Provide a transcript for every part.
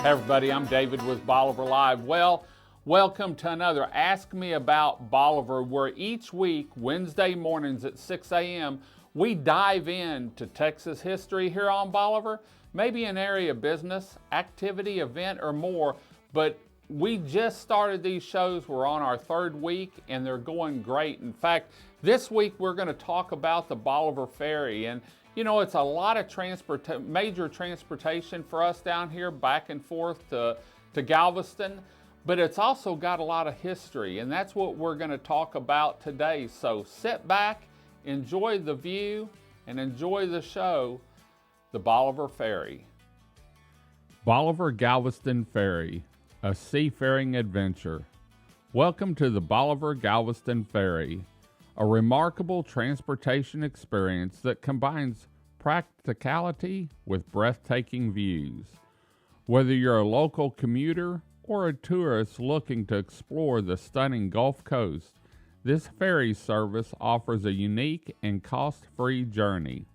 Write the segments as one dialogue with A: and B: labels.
A: Hey everybody, I'm David with Bolivar Live. Well, welcome to another Ask Me About Bolivar, where each week, Wednesday mornings at 6 a.m., we dive into Texas history here on Bolivar, maybe an area of business, activity, event, or more, but we just started these shows. We're on our third week, and they're going great. In fact, this week we're going to talk about the Bolivar Ferry, and you know, it's a lot of major transportation for us down here, back and forth to Galveston, but it's also got a lot of history, and that's what we're going to talk about today. So sit back, enjoy the view, and enjoy the show, the Bolivar Ferry. Bolivar Galveston Ferry, a seafaring adventure. Welcome to the Bolivar Galveston Ferry, a remarkable transportation experience that combines practicality with breathtaking views. Whether you're a local commuter or a tourist looking to explore the stunning Gulf Coast, this ferry service offers a unique and cost-free journey.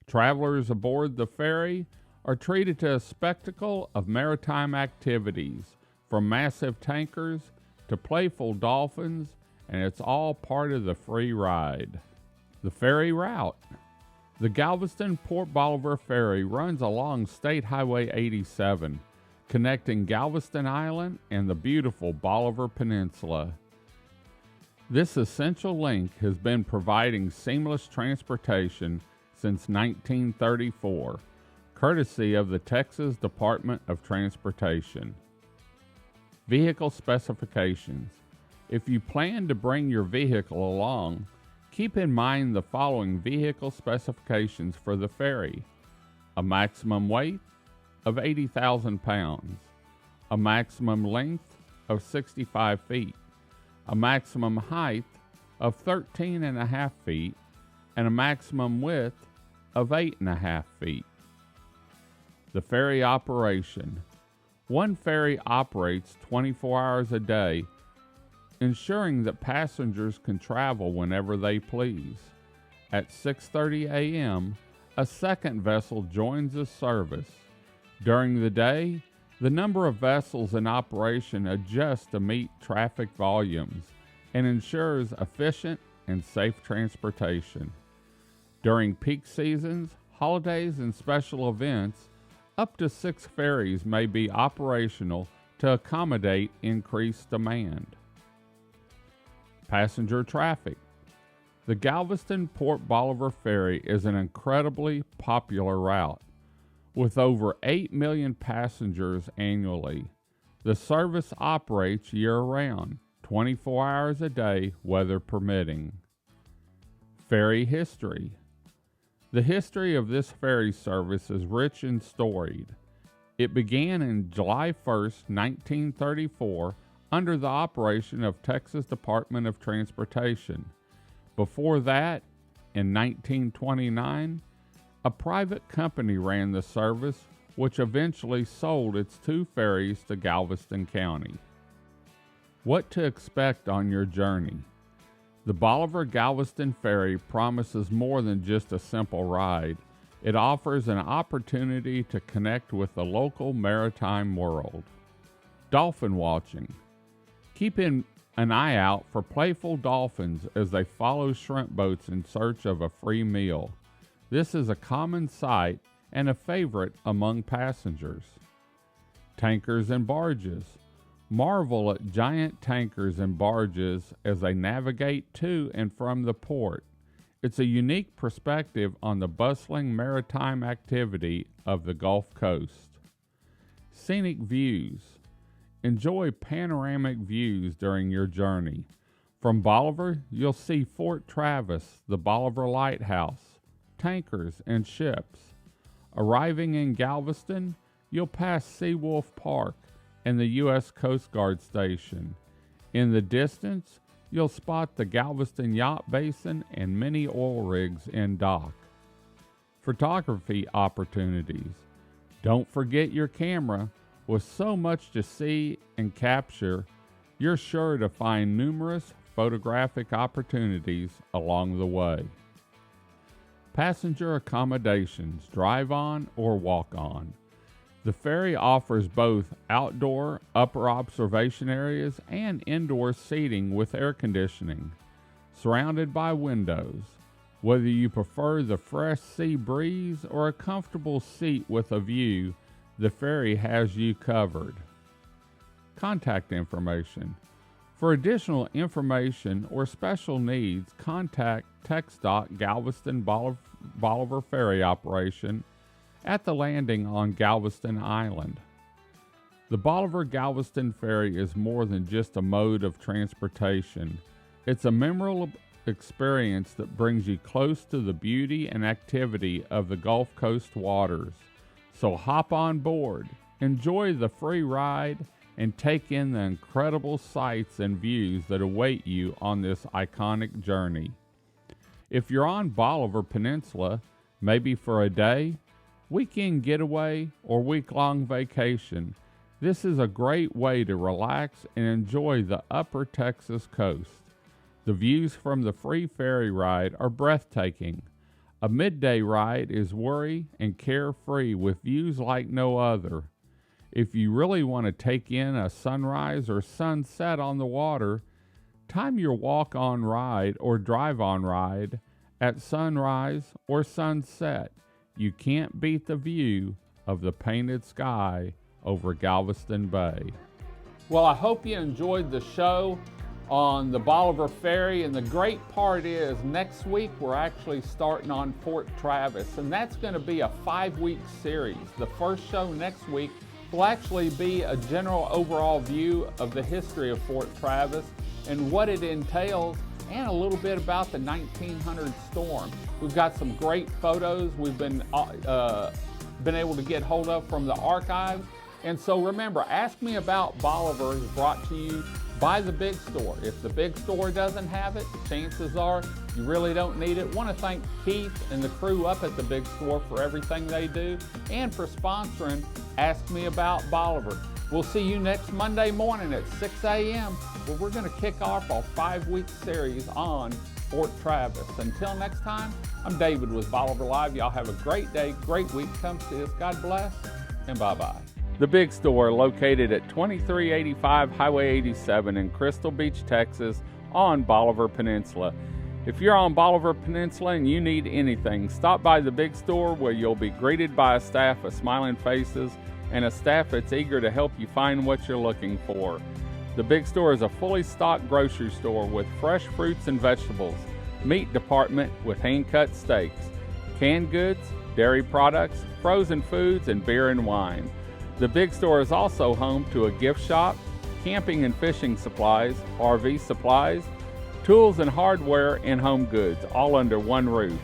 A: Travelers aboard the ferry are treated to a spectacle of maritime activities, from massive tankers to playful dolphins, and it's all part of the free ride. The ferry route. The Galveston-Port Bolivar Ferry runs along State Highway 87, connecting Galveston Island and the beautiful Bolivar Peninsula. This essential link has been providing seamless transportation since 1934, courtesy of the Texas Department of Transportation. Vehicle specifications. If you plan to bring your vehicle along, keep in mind the following vehicle specifications for the ferry: a maximum weight of 80,000 pounds, a maximum length of 65 feet, a maximum height of 13.5 feet, and a maximum width of 8.5 feet. The ferry operation. One ferry operates 24 hours a day, ensuring that passengers can travel whenever they please. At 6:30 a.m., a second vessel joins the service. During the day, the number of vessels in operation adjusts to meet traffic volumes and ensures efficient and safe transportation. During peak seasons, holidays, and special events, up to 6 ferries may be operational to accommodate increased demand. Passenger traffic. The Galveston-Port Bolivar Ferry is an incredibly popular route. With over 8 million passengers annually, the service operates year-round, 24 hours a day, weather permitting. Ferry history. The history of this ferry service is rich and storied. It began in July 1st, 1934, under the operation of Texas Department of Transportation. Before that, in 1929, a private company ran the service, which eventually sold its 2 ferries to Galveston County. What to expect on your journey? The Bolivar Galveston Ferry promises more than just a simple ride. It offers an opportunity to connect with the local maritime world. Dolphin watching. Keep an eye out for playful dolphins as they follow shrimp boats in search of a free meal. This is a common sight and a favorite among passengers. Tankers and barges. Marvel at giant tankers and barges as they navigate to and from the port. It's a unique perspective on the bustling maritime activity of the Gulf Coast. Scenic views. Enjoy panoramic views during your journey. From Bolivar, you'll see Fort Travis, the Bolivar Lighthouse, tankers, and ships. Arriving in Galveston, you'll pass Seawolf Park and the U.S. Coast Guard Station. In the distance, you'll spot the Galveston Yacht Basin and many oil rigs in dock. Photography opportunities. Don't forget your camera. With so much to see and capture, you're sure to find numerous photographic opportunities along the way. Passenger accommodations, drive on or walk on. The ferry offers both outdoor upper observation areas and indoor seating with air conditioning, surrounded by windows. Whether you prefer the fresh sea breeze or a comfortable seat with a view, the ferry has you covered. Contact information. For additional information or special needs, contact TxDOT Galveston Bolivar Ferry operation at the landing on Galveston Island. The Bolivar Galveston Ferry is more than just a mode of transportation. It's a memorable experience that brings you close to the beauty and activity of the Gulf Coast waters. So hop on board, enjoy the free ride, and take in the incredible sights and views that await you on this iconic journey. If you're on Bolivar Peninsula, maybe for a day, weekend getaway, or week-long vacation, this is a great way to relax and enjoy the upper Texas coast. The views from the free ferry ride are breathtaking. A midday ride is worry and carefree with views like no other. If you really want to take in a sunrise or sunset on the water, time your walk-on ride or drive-on ride at sunrise or sunset. You can't beat the view of the painted sky over Galveston Bay. Well, I hope you enjoyed the show on the Bolivar Ferry, and the great part is next week we're actually starting on Fort Travis, and that's going to be a 5-week series. The first show next week will actually be a general overall view of the history of Fort Travis and what it entails, and a little bit about the 1900 storm. We've got some great photos we've been able to get hold of from the archives. And so remember, Ask Me About Bolivar is brought to you by the Big Store. If the Big Store doesn't have it, chances are you really don't need it. Want to thank Keith and the crew up at the Big Store for everything they do and for sponsoring Ask Me About Bolivar. We'll see you next Monday morning at 6 a.m. where we're going to kick off our 5-week series on Fort Travis. Until next time, I'm David with Bolivar Live. Y'all have a great day, great week. Come see us. God bless, and bye-bye. The Big Store, located at 2385 Highway 87 in Crystal Beach, Texas, on Bolivar Peninsula. If you're on Bolivar Peninsula and you need anything, stop by the Big Store where you'll be greeted by a staff of smiling faces and a staff that's eager to help you find what you're looking for. The Big Store is a fully stocked grocery store with fresh fruits and vegetables, meat department with hand-cut steaks, canned goods, dairy products, frozen foods, and beer and wine. The Big Store is also home to a gift shop, camping and fishing supplies, RV supplies, tools and hardware, and home goods, all under one roof.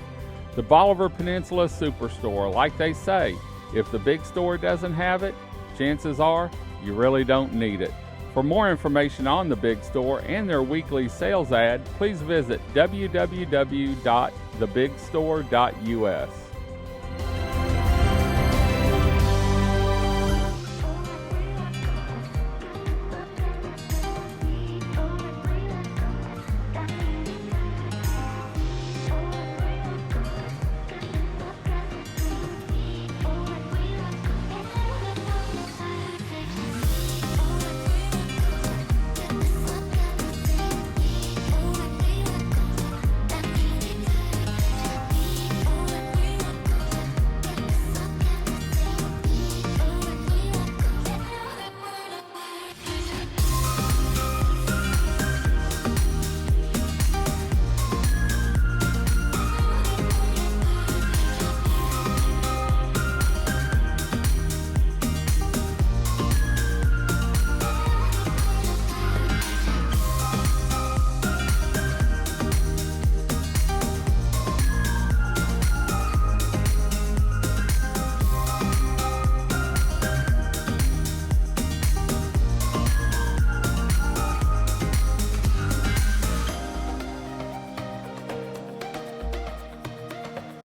A: The Bolivar Peninsula Superstore, like they say, if the Big Store doesn't have it, chances are you really don't need it. For more information on the Big Store and their weekly sales ad, please visit www.thebigstore.us.